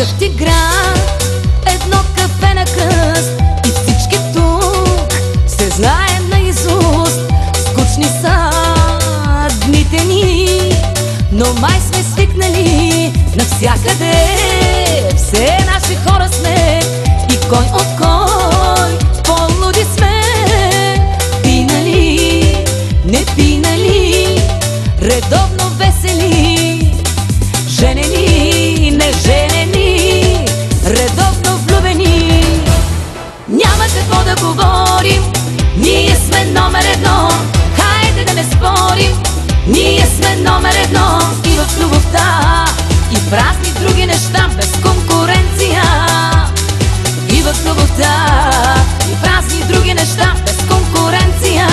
Такъв ти град, едно кафе на кръст и всички тук се знаем наизуст. Скучни са дните ни, но май сме свикнали. Навсякъде все наши хора сме и кой от кой по-луди сме. Пинали, не пинали, редовно весели, женени, не женени, редовно влюбени. Няма какво да говорим, ние сме номер едно. Хайде да не спорим, ние сме номер едно. И в любовта, и в разни други неща без конкуренция. И в любовта, и в разни други неща без конкуренция.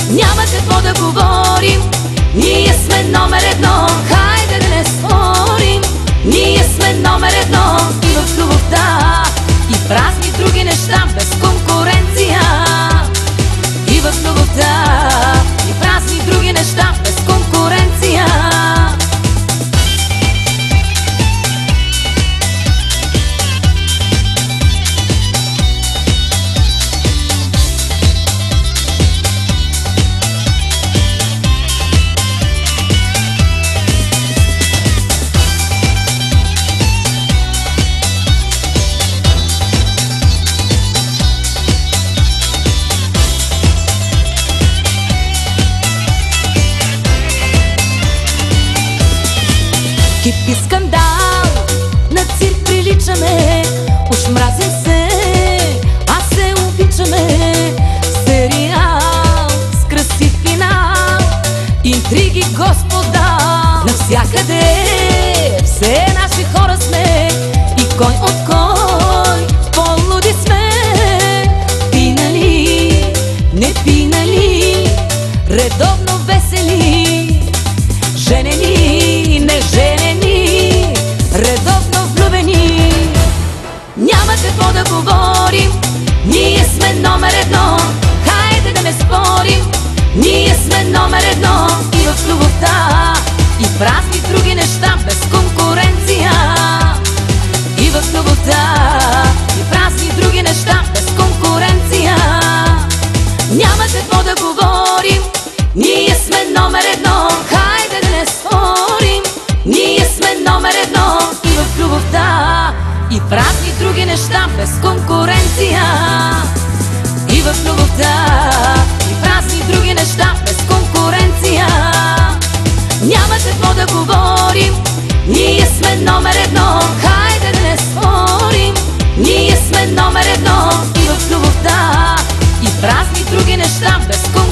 Няма какво да говорим, ние сме номер едно. Хайде да не спорим, ние сме номер едно. И в любовта, и в разни други неща без конкуренция. И в любовта, и в разни други неща без конкуренция. Кипи скандал, на цирк приличаме, уж мразим се, а се обичаме. Сериал с красив финал, интриги, господа, навсякъде все наши хора сме и кой от кой по-луди сме. Пинали, не пинали, редовно весели, женени, не женени, редовно влюбени. Няма какво да говорим, ние сме номер едно. Хайде да не спорим, ние сме номер едно. И в любовта, и в разни други неща без конкуренция. И в любовта, и в разни други неща без конкуренция. Няма какво да говорим, ние сме номер едно. Хайде да не спорим, ние сме номер едно. И в любовта, и в разни други неща без конкуренция. И в любовта, и в разни други неща без конкуренция. Няма какво да говорим, ние сме номер едно. Хайде да не спорим, ние сме номер едно. И в любовта, и в разни други неща без конкуренция.